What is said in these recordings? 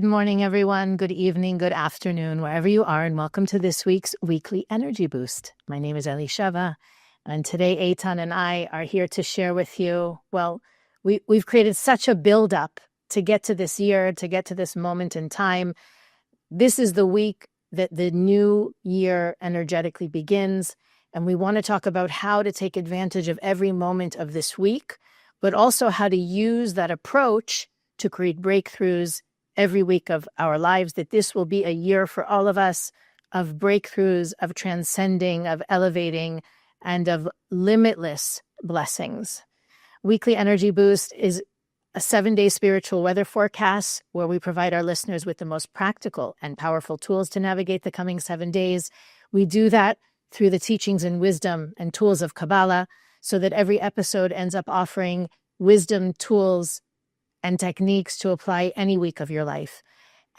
Good morning, everyone. Good evening, good afternoon, wherever you are, and welcome to this week's Weekly Energy Boost. My name is Elisheva, and today Eitan and I are here to share with you, we've created such a build-up to get to this year, to get to this moment in time. This is the week that the new year energetically begins, and we want to talk about how to take advantage of every moment of this week, but also how to use that approach to create breakthroughs every week of our lives, that this will be a year for all of us of breakthroughs, of transcending, of elevating, and of limitless blessings. Weekly Energy Boost is a 7-day spiritual weather forecast where we provide our listeners with the most practical and powerful tools to navigate the coming 7 days. We do that through the teachings and wisdom and tools of Kabbalah, so that every episode ends up offering wisdom, tools, and techniques to apply any week of your life.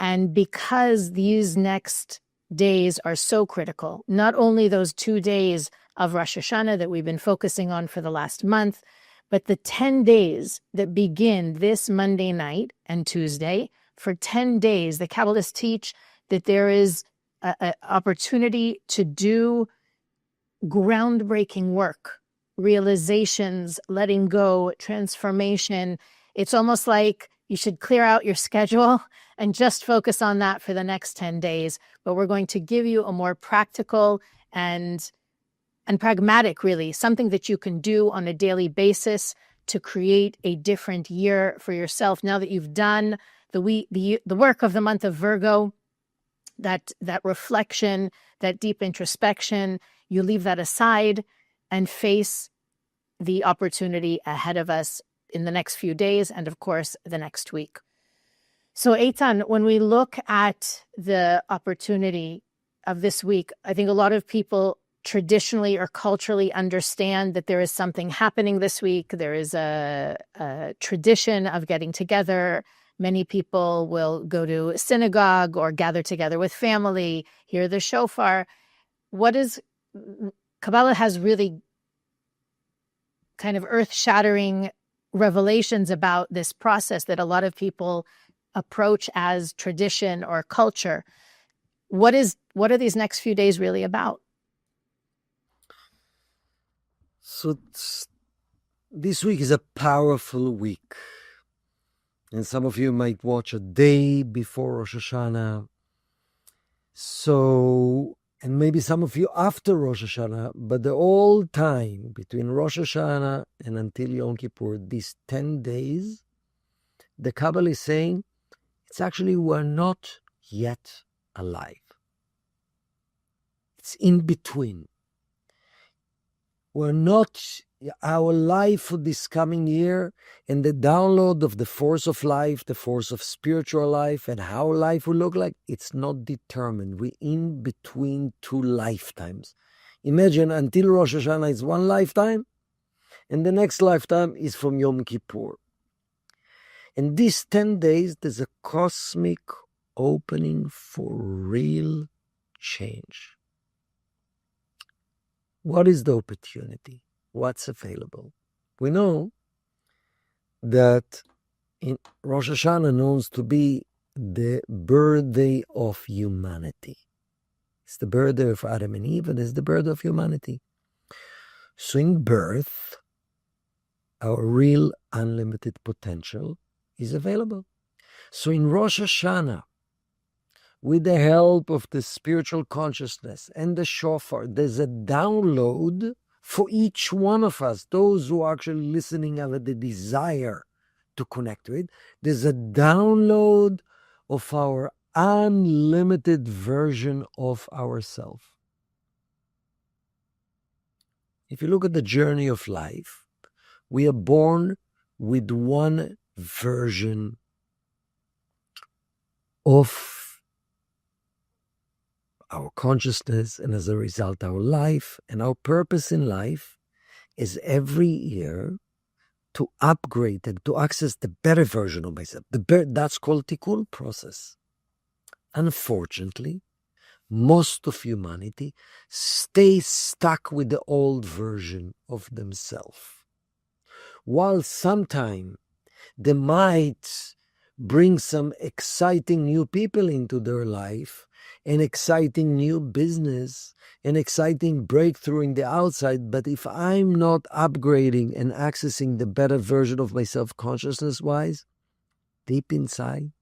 And because these next days are so critical, not only those 2 days of Rosh Hashanah that we've been focusing on for the last month, but the 10 days that begin this Monday night and Tuesday. For 10 days, the Kabbalists teach that there is an opportunity to do groundbreaking work, realizations, letting go, transformation. It's almost like you should clear out your schedule and just focus on that for the next 10 days. But we're going to give you a more practical and pragmatic, really, something that you can do on a daily basis to create a different year for yourself. Now that you've done the work of the month of Virgo, that reflection, that deep introspection, you leave that aside and face the opportunity ahead of us in the next few days and, of course, the next week. So, Eitan, when we look at the opportunity of this week, I think a lot of people traditionally or culturally understand that there is something happening this week. There is a tradition of getting together. Many people will go to a synagogue or gather together with family, hear the shofar. Kabbalah has really kind of earth-shattering revelations about this process that a lot of people approach as tradition or culture. What are these next few days really about? So this week is a powerful week. And some of you might watch a day before Rosh Hashanah. And maybe some of you after Rosh Hashanah, but the whole time between Rosh Hashanah and until Yom Kippur, these 10 days, the Kabbalah is saying, it's actually we're not yet alive. It's in between. Our life for this coming year and the download of the force of life, the force of spiritual life, and how life will look like, it's not determined. We're in between 2 lifetimes. Imagine until Rosh Hashanah is 1 lifetime, and the next lifetime is from Yom Kippur. And these 10 days, there's a cosmic opening for real change. What is the opportunity? What's available? We know that in Rosh Hashanah known to be the birthday of humanity. It's the birthday of Adam and Eve, and it's the birthday of humanity. So in birth, our real unlimited potential is available. So in Rosh Hashanah, with the help of the spiritual consciousness and the shofar, there's a download for each one of us. Those who are actually listening have the desire to connect to it. There's a download of our unlimited version of ourselves. If you look at the journey of life, we are born with one version of our consciousness, and as a result, our life. And our purpose in life is every year to upgrade and to access the better version of myself. That's called tikkun process. Unfortunately, most of humanity stays stuck with the old version of themselves. While sometimes they might bring some exciting new people into their life, an exciting new business, an exciting breakthrough in the outside. But if I'm not upgrading and accessing the better version of myself consciousness-wise, deep inside,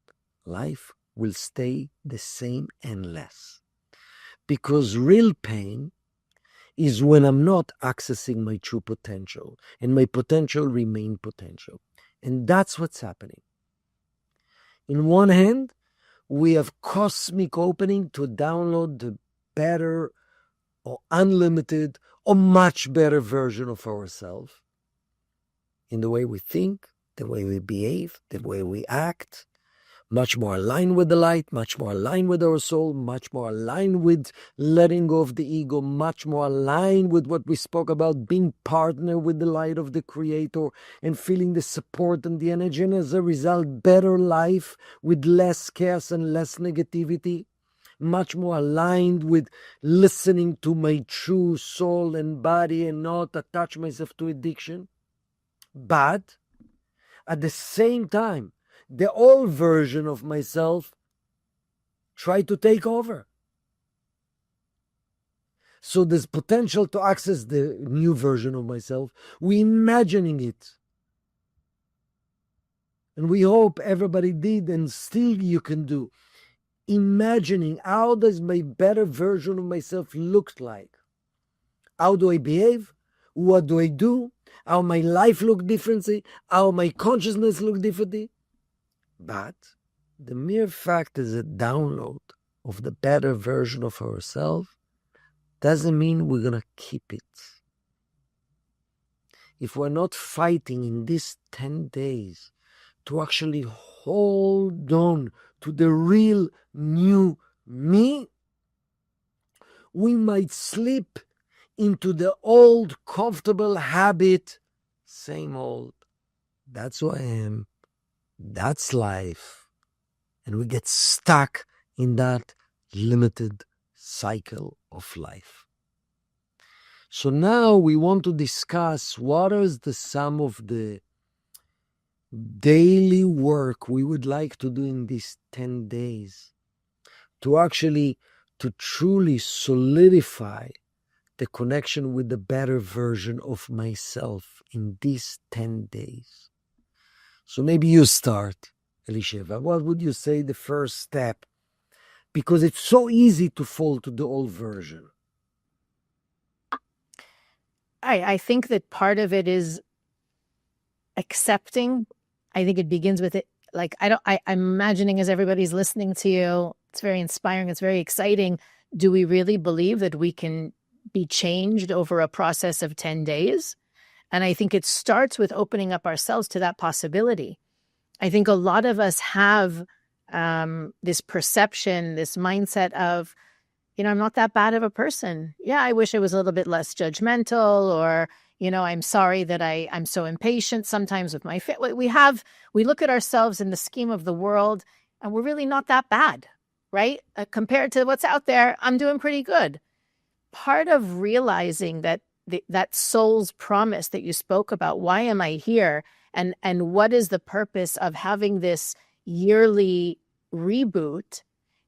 life will stay the same and less. Because real pain is when I'm not accessing my true potential, and my potential remain potential. And that's what's happening. In one hand, we have cosmic opening to download the better or unlimited or much better version of ourselves in the way we think, the way we behave, the way we act, much more aligned with the light, much more aligned with our soul, much more aligned with letting go of the ego, much more aligned with what we spoke about, being partner with the light of the Creator and feeling the support and the energy, and as a result, better life with less chaos and less negativity, much more aligned with listening to my true soul and body and not attach myself to addiction. But at the same time, the old version of myself tried to take over. So there's potential to access the new version of myself. We're imagining it. And we hope everybody did, and still you can do. Imagining how does my better version of myself look like? How do I behave? What do I do? How my life look differently? How my consciousness look differently? But the mere fact is a download of the better version of ourselves doesn't mean we're going to keep it. If we're not fighting in these 10 days to actually hold on to the real new me, we might slip into the old comfortable habit, same old, that's who I am, that's life. And we get stuck in that limited cycle of life. So now we want to discuss what is the sum of the daily work we would like to do in these 10 days to truly solidify the connection with the better version of myself in these 10 days. So maybe you start, Elisheva. What would you say the first step? Because it's so easy to fall to the old version. I think that part of it is accepting. I think it begins with it. Like, I'm imagining as everybody's listening to you, it's very inspiring. It's very exciting. Do we really believe that we can be changed over a process of 10 days? And I think it starts with opening up ourselves to that possibility. I think a lot of us have this perception, this mindset of, I'm not that bad of a person. Yeah, I wish I was a little bit less judgmental, or, I'm sorry that I'm so impatient sometimes with my fit. We look at ourselves in the scheme of the world, and we're really not that bad, right? Compared to what's out there, I'm doing pretty good. Part of realizing that that soul's promise that you spoke about, why am I here? And what is the purpose of having this yearly reboot,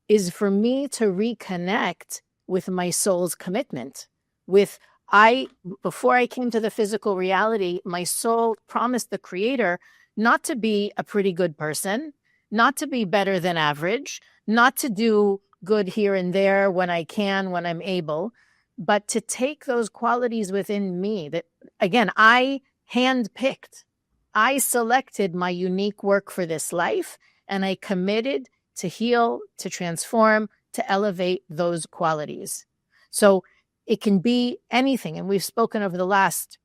is for me to reconnect with my soul's commitment. Before I came to the physical reality, my soul promised the Creator not to be a pretty good person, not to be better than average, not to do good here and there when I can, when I'm able, but to take those qualities within me that, again, I handpicked. I selected my unique work for this life, and I committed to heal, to transform, to elevate those qualities. So it can be anything. And we've spoken over the last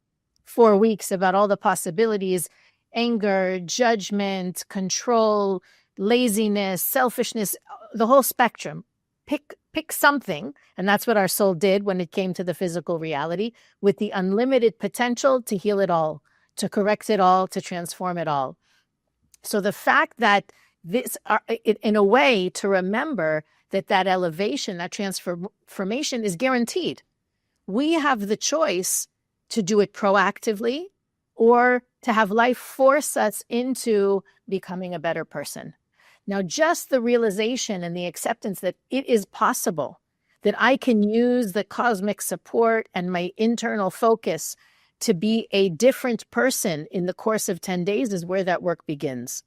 4 weeks about all the possibilities: anger, judgment, control, laziness, selfishness, the whole spectrum. Pick something. And that's what our soul did when it came to the physical reality, with the unlimited potential to heal it all, to correct it all, to transform it all. So the fact that in a way, to remember that elevation, that transformation is guaranteed. We have the choice to do it proactively or to have life force us into becoming a better person. Now, just the realization and the acceptance that it is possible, that I can use the cosmic support and my internal focus to be a different person in the course of 10 days is where that work begins.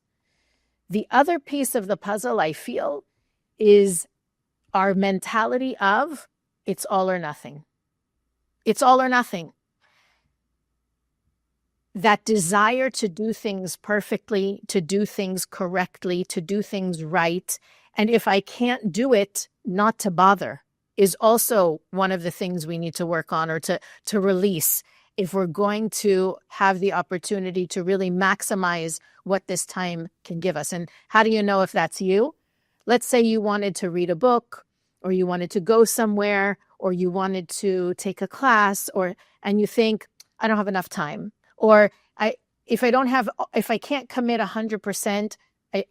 The other piece of the puzzle, I feel, is our mentality of it's all or nothing. It's all or nothing. That desire to do things perfectly, to do things correctly, to do things right. And if I can't do it, not to bother is also one of the things we need to work on or to release if we're going to have the opportunity to really maximize what this time can give us. And how do you know if that's you? Let's say you wanted to read a book, or you wanted to go somewhere, or you wanted to take a class, and you think, I don't have enough time. Or if I can't commit 100%,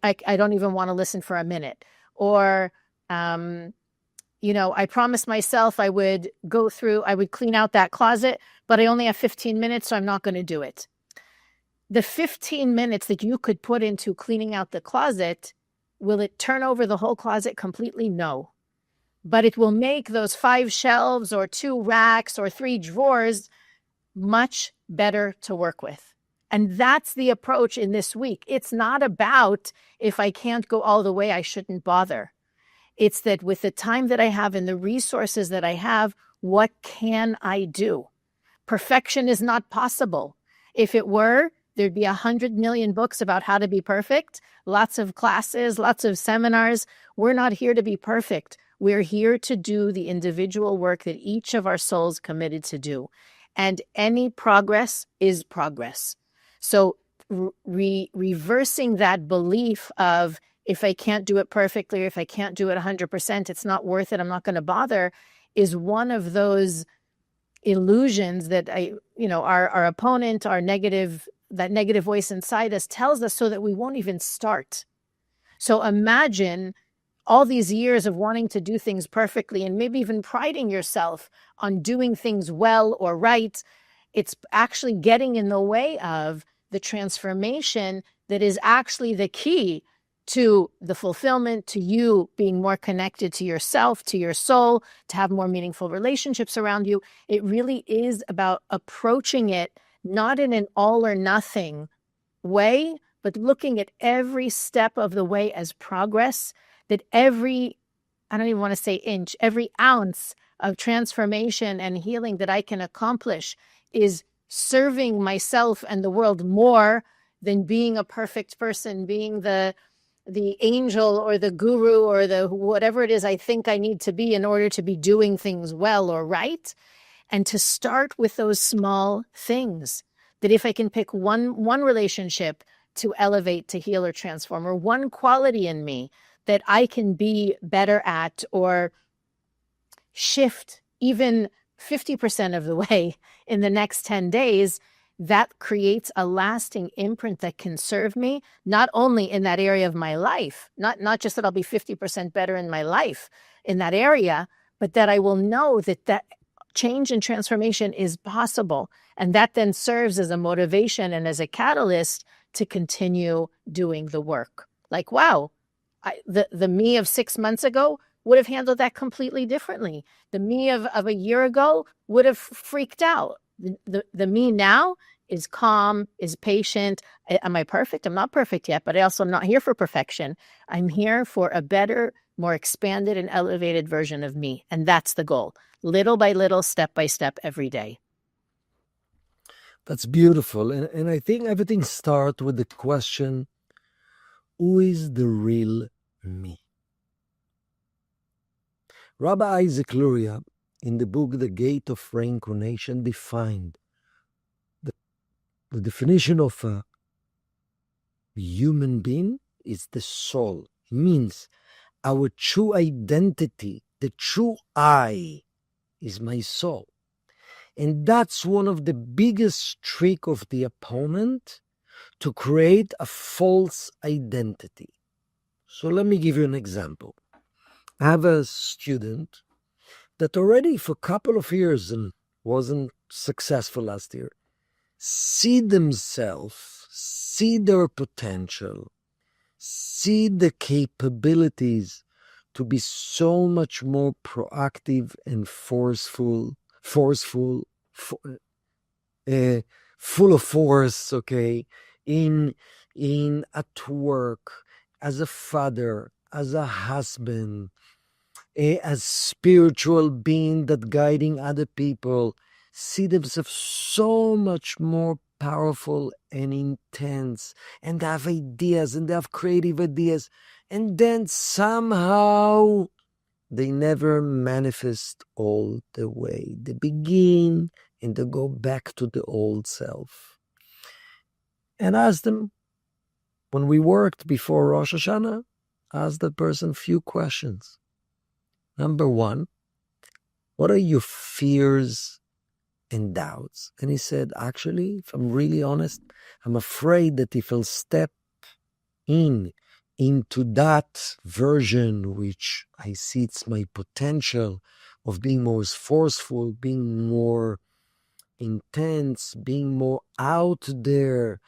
I don't even want to listen for a minute. Or, I promised myself I would clean out that closet, but I only have 15 minutes, so I'm not going to do it. The 15 minutes that you could put into cleaning out the closet, will it turn over the whole closet completely? No. But it will make those 5 shelves or 2 racks or 3 drawers much better to work with. And that's the approach in this week. It's not about if I can't go all the way, I shouldn't bother. It's that with the time that I have and the resources that I have, what can I do? Perfection is not possible. If it were, there'd be 100 million books about how to be perfect, lots of classes, lots of seminars. We're not here to be perfect. We're here to do the individual work that each of our souls committed to do. And any progress is progress. So reversing that belief of if I can't do it perfectly, or if I can't do it 100%, it's not worth it, I'm not going to bother, is one of those illusions that our opponent, that negative voice inside us tells us so that we won't even start. So imagine all these years of wanting to do things perfectly and maybe even priding yourself on doing things well or right. It's actually getting in the way of the transformation that is actually the key to the fulfillment, to you being more connected to yourself, to your soul, to have more meaningful relationships around you. It really is about approaching it not in an all or nothing way, but looking at every step of the way as progress, that I don't even want to say inch, every ounce of transformation and healing that I can accomplish is serving myself and the world more than being a perfect person, being the angel or the guru or the whatever it is I think I need to be in order to be doing things well or right. And to start with those small things, that if I can pick one relationship to elevate, to heal, or transform, or one quality in me that I can be better at or shift even 50% of the way in the next 10 days, that creates a lasting imprint that can serve me, not only in that area of my life, not just that I'll be 50% better in my life in that area, but that I will know that change and transformation is possible. And that then serves as a motivation and as a catalyst to continue doing the work. Like, wow, the me of 6 months ago would have handled that completely differently. The me of a year ago would have freaked out. The me now is calm, is patient. Am I perfect? I'm not perfect yet, but I also am not here for perfection. I'm here for a better, more expanded and elevated version of me. And that's the goal. Little by little, step by step, every day. That's beautiful. And I think everything starts with the question, who is the real me? Rabbi Isaac Luria, in the book The Gate of Reincarnation, defined the definition of a human being is the soul. It means our true identity, the true I, is my soul. And that's one of the biggest tricks of the opponent, to create a false identity. So let me give you an example. I have a student that already for a couple of years and wasn't successful last year, see themselves, see their potential, see the capabilities to be so much more proactive and forceful, full of force, okay, in at work, as a father, as a husband, as spiritual being that guiding other people, see themselves so much more powerful and intense, and they have ideas and they have creative ideas, and then somehow they never manifest all the way. They begin and they go back to the old self. And ask them, when we worked before Rosh Hashanah, ask that person few questions. Number one, what are your fears and doubts? And he said, actually, if I'm really honest, I'm afraid that if I'll step into that version, which I see it's my potential of being more forceful, being more intense, being more out there,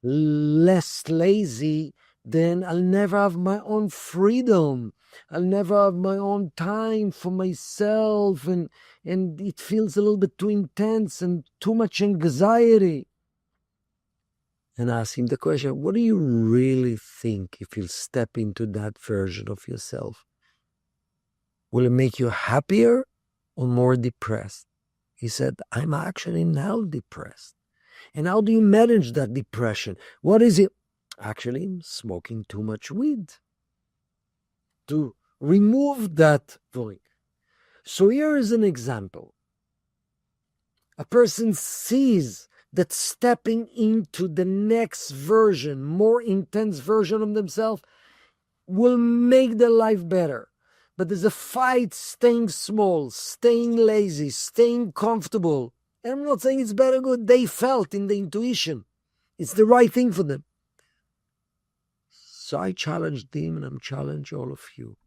less lazy, then I'll never have my own freedom. I'll never have my own time for myself, and it feels a little bit too intense and too much anxiety. And ask him the question, what do you really think if you step into that version of yourself? Will it make you happier or more depressed? He said, I'm actually now depressed. And how do you manage that depression? What is it? Actually, smoking too much weed to remove that void. So here is an example. A person sees that stepping into the next version, more intense version of themselves, will make their life better. But there's a fight staying small, staying lazy, staying comfortable. And I'm not saying it's bad or good. They felt in the intuition. It's the right thing for them. So I challenged them, and I'm challenging all of you.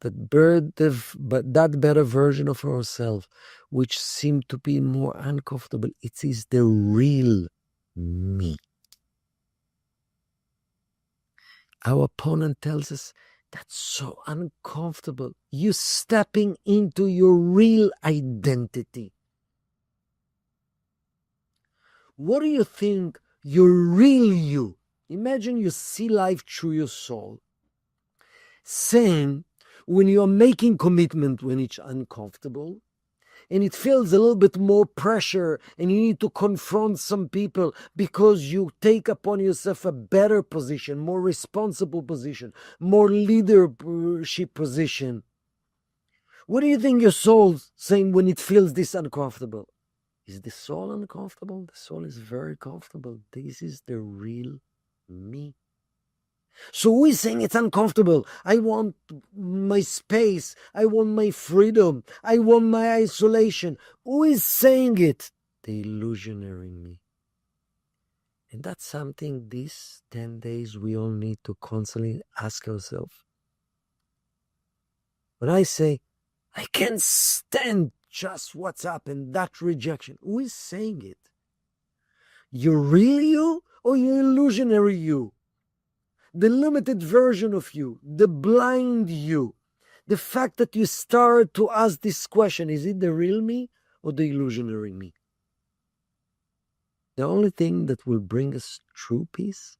That better version of ourselves, which seemed to be more uncomfortable, it is the real me. Our opponent tells us that's so uncomfortable. You stepping into your real identity. What do you think your real you? Imagine you see life through your soul. Saying, when you're making commitment, when it's uncomfortable, and it feels a little bit more pressure, and you need to confront some people because you take upon yourself a better position, more responsible position, more leadership position. What do you think your soul's saying when it feels this uncomfortable? Is the soul uncomfortable? The soul is very comfortable. This is the real me. So who is saying it's uncomfortable? I want my space. I want my freedom. I want my isolation. Who is saying it? The illusionary me. And that's something these 10 days we all need to constantly ask ourselves. When I say, I can't stand just what's up and that rejection, who is saying it? Your real you or your illusionary you? The limited version of you, the blind you, the fact that you start to ask this question, is it the real me or the illusionary me? The only thing that will bring us true peace,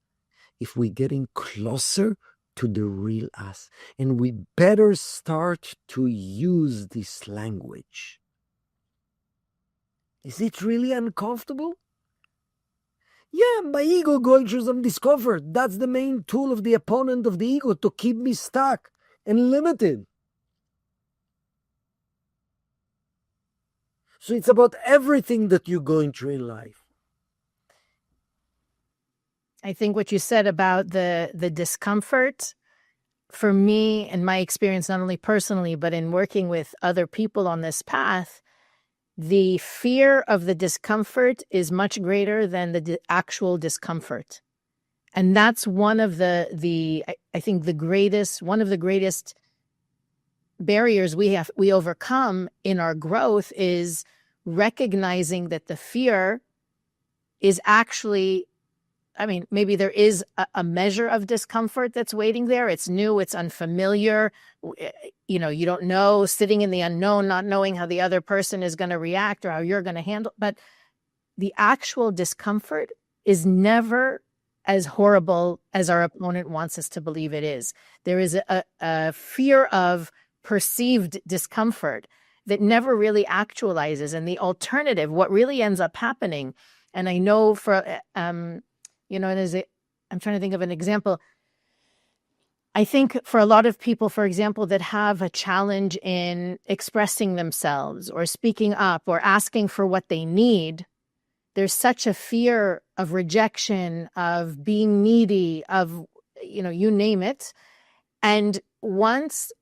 if we're getting closer to the real us, and we better start to use this language. Is it really uncomfortable? Yeah, my ego going through some discomfort. That's the main tool of the opponent of the ego, to keep me stuck and limited. So it's about everything that you're going through in life. I think what you said about the discomfort, for me, in my experience, not only personally, but in working with other people on this path, the fear of the discomfort is much greater than the actual discomfort. And that's one of I think one of the greatest barriers we overcome in our growth is recognizing that the fear is actually, I mean, maybe there is a measure of discomfort that's waiting there. It's new, it's unfamiliar. You know, you don't know, sitting in the unknown, not knowing how the other person is going to react or how you're going to handle. But the actual discomfort is never as horrible as our opponent wants us to believe it is. There is a fear of perceived discomfort that never really actualizes. And the alternative, what really ends up happening, and I know for, you know, I'm trying to think of an example. I think for a lot of people, for example, that have a challenge in expressing themselves or speaking up or asking for what they need, there's such a fear of rejection, of being needy, of, you know, you name it. And once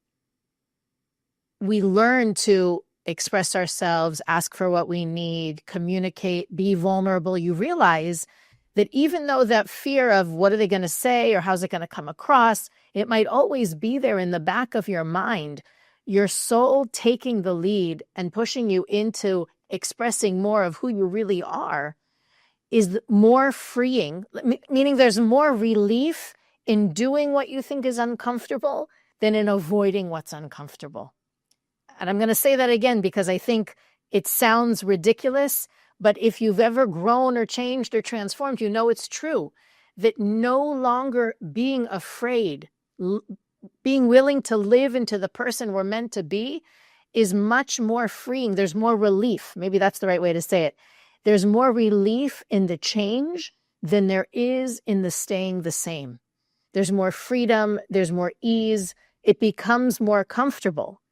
we learn to express ourselves, ask for what we need, communicate, be vulnerable, you realize that even though that fear of what are they going to say or how's it going to come across, it might always be there in the back of your mind, your soul taking the lead and pushing you into expressing more of who you really are is more freeing, meaning there's more relief in doing what you think is uncomfortable than in avoiding what's uncomfortable. And I'm going to say that again because I think it sounds ridiculous, but if you've ever grown or changed or transformed, you know it's true that no longer being afraid, being willing to live into the person we're meant to be is much more freeing. There's more relief. Maybe that's the right way to say it. There's more relief in the change than there is in the staying the same. There's more freedom. There's more ease. It becomes more comfortable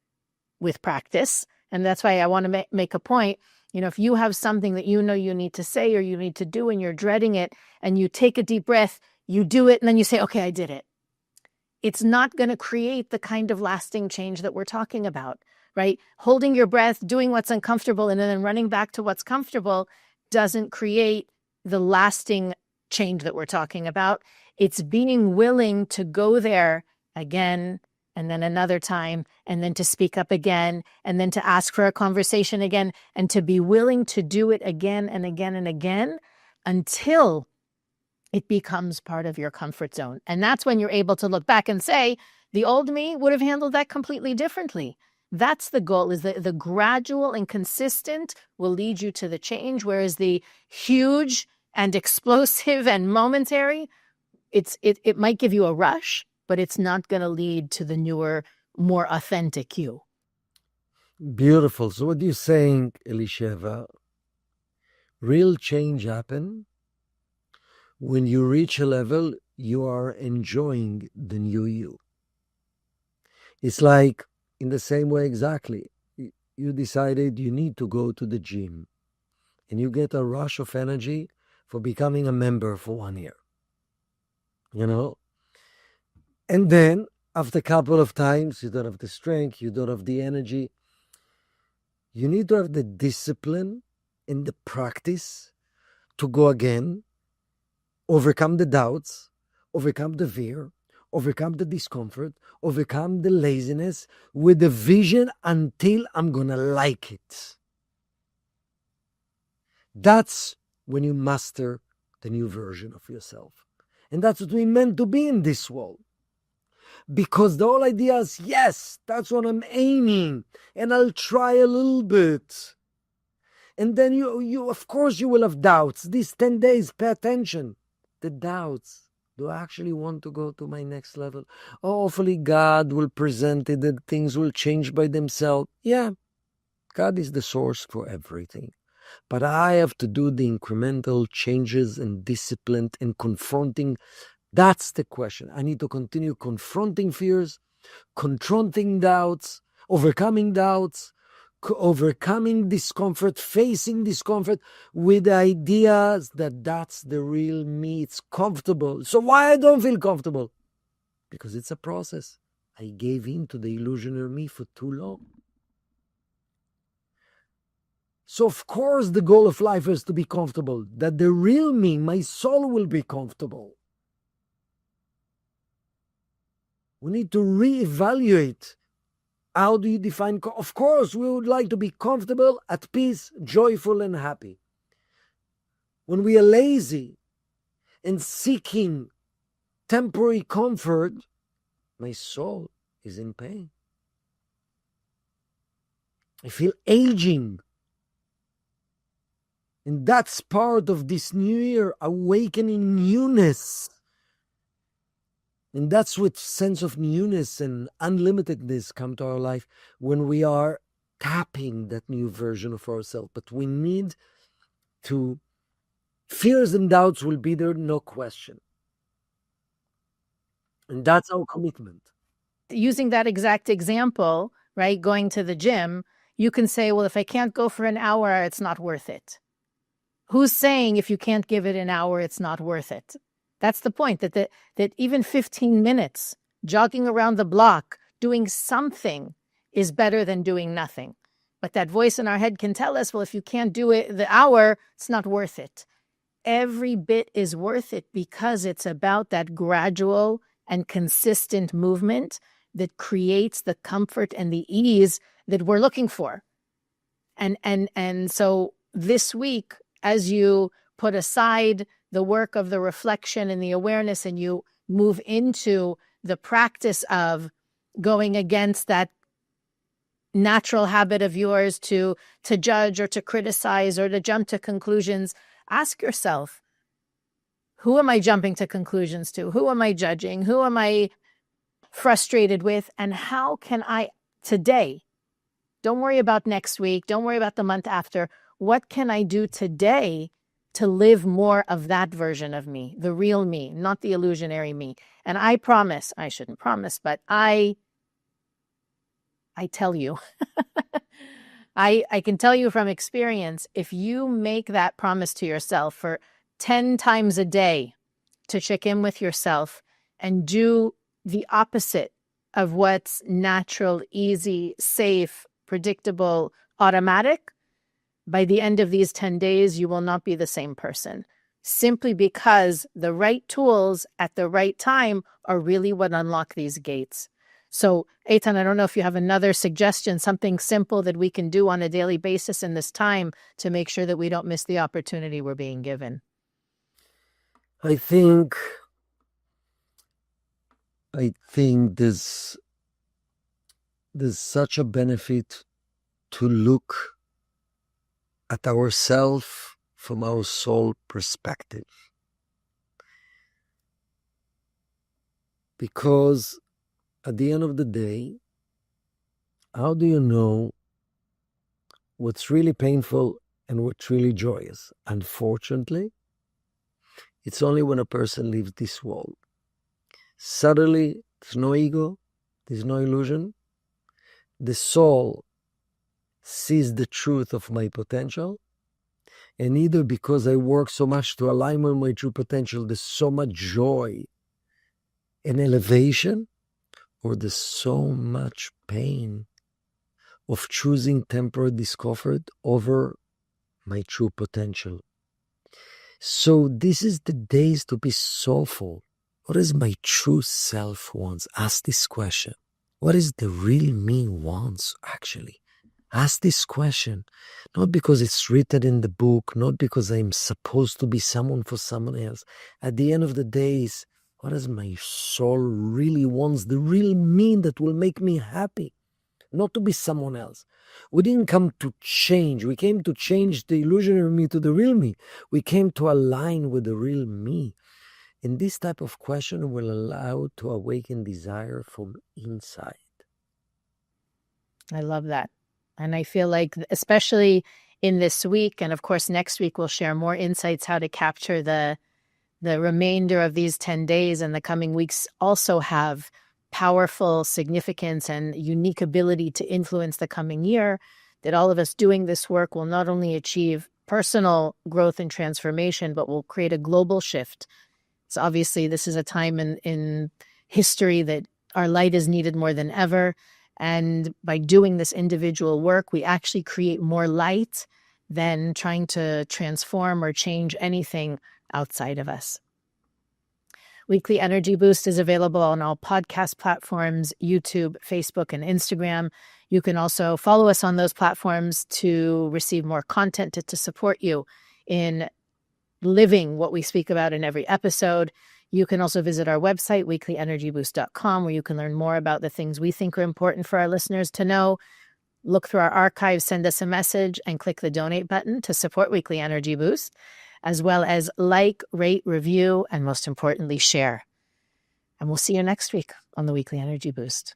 with practice. And that's why I want to make a point. You know, if you have something that you know you need to say or you need to do and you're dreading it and you take a deep breath, you do it, and then you say, okay, I did it. It's not going to create the kind of lasting change that we're talking about, right? Holding your breath, doing what's uncomfortable, and then running back to what's comfortable doesn't create the lasting change that we're talking about. It's being willing to go there again and then another time, and then to speak up again, and then to ask for a conversation again, and to be willing to do it again and again and again until it becomes part of your comfort zone. And that's when you're able to look back and say, the old me would have handled that completely differently. That's the goal, is that the gradual and consistent will lead you to the change, whereas the huge and explosive and momentary, it might give you a rush, but it's not going to lead to the newer, more authentic you. Beautiful. So what you're saying, Elisheva, real change happen when you reach a level you are enjoying the new you. It's like in the same way exactly. You decided you need to go to the gym and you get a rush of energy for becoming a member for 1 year. You know? And then after a couple of times, you don't have the strength, you don't have the energy. You need to have the discipline and the practice to go again, overcome the doubts, overcome the fear, overcome the discomfort, overcome the laziness with the vision until I'm going to like it. That's when you master the new version of yourself. And that's what we meant to be in this world. Because the whole idea is, yes, that's what I'm aiming, and I'll try a little bit. And then you of course you will have doubts. These 10 days, pay attention. The doubts. Do I actually want to go to my next level? Oh, hopefully God will present it, that things will change by themselves. Yeah, God is the source for everything. But I have to do the incremental changes and discipline and confronting. That's the question. I need to continue confronting fears, confronting doubts, overcoming discomfort, facing discomfort with ideas that that's the real me. It's comfortable. So why I don't feel comfortable? Because it's a process. I gave in to the illusionary me for too long. So of course the goal of life is to be comfortable, that the real me, my soul, will be comfortable. We need to reevaluate. How do you define? Of course, we would like to be comfortable, at peace, joyful, and happy. when we are lazy and seeking temporary comfort, my soul is in pain. I feel aging. And that's part of this new year, awakening newness. And that's what sense of newness and unlimitedness come to our life when we are tapping that new version of ourselves. But we need to, fears and doubts will be there, no question. And that's our commitment. Using that exact example, right, going to the gym, you can say, well, if I can't go for an hour, it's not worth it. Who's saying if you can't give it an hour, it's not worth it? That's the point, that even 15 minutes jogging around the block, doing something is better than doing nothing. But that voice in our head can tell us, well, if you can't do it the hour, it's not worth it. Every bit is worth it because it's about that gradual and consistent movement that creates the comfort and the ease that we're looking for. And so this week, as you put aside the work of the reflection and the awareness, and you move into the practice of going against that natural habit of yours to judge or to criticize or to jump to conclusions, ask yourself, who am I jumping to conclusions to? Who am I judging? Who am I frustrated with? And how can I today, don't worry about next week, don't worry about the month after, what can I do today to live more of that version of me, the real me, not the illusionary me? And I promise, I shouldn't promise, but I tell you, I can tell you from experience, if you make that promise to yourself for 10 times a day to check in with yourself and do the opposite of what's natural, easy, safe, predictable, automatic, by the end of these 10 days, you will not be the same person. Simply because the right tools at the right time are really what unlock these gates. So, Eitan, I don't know if you have another suggestion, something simple that we can do on a daily basis in this time to make sure that we don't miss the opportunity we're being given. I think there's such a benefit to look at ourselves from our soul perspective. Because at the end of the day, how do you know what's really painful and what's really joyous? Unfortunately, it's only when a person leaves this world. Suddenly, there's no ego, there's no illusion. The soul sees the truth of my potential, and either because I work so much to align with my true potential, there's so much joy and elevation, or there's so much pain of choosing temporary discomfort over my true potential. So this is the days to be soulful. What does my true self wants? Ask this question. What is the real me wants, actually? Ask this question, not because it's written in the book, not because I'm supposed to be someone for someone else. At the end of the days, what does my soul really wants? The real me that will make me happy, not to be someone else. We didn't come to change. We came to change the illusionary me to the real me. We came to align with the real me. And this type of question will allow to awaken desire from inside. I love that. And I feel like, especially in this week, and of course, next week, we'll share more insights how to capture the remainder of these 10 days, and the coming weeks also have powerful significance and unique ability to influence the coming year, that all of us doing this work will not only achieve personal growth and transformation, but will create a global shift. So obviously, this is a time in history that our light is needed more than ever. And by doing this individual work, we actually create more light than trying to transform or change anything outside of us. Weekly Energy Boost is available on all podcast platforms, YouTube, Facebook, and Instagram. You can also follow us on those platforms to receive more content to support you in living what we speak about in every episode. You can also visit our website, weeklyenergyboost.com, where you can learn more about the things we think are important for our listeners to know. Look through our archives, send us a message, and click the donate button to support Weekly Energy Boost, as well as like, rate, review, and most importantly, share. And we'll see you next week on the Weekly Energy Boost.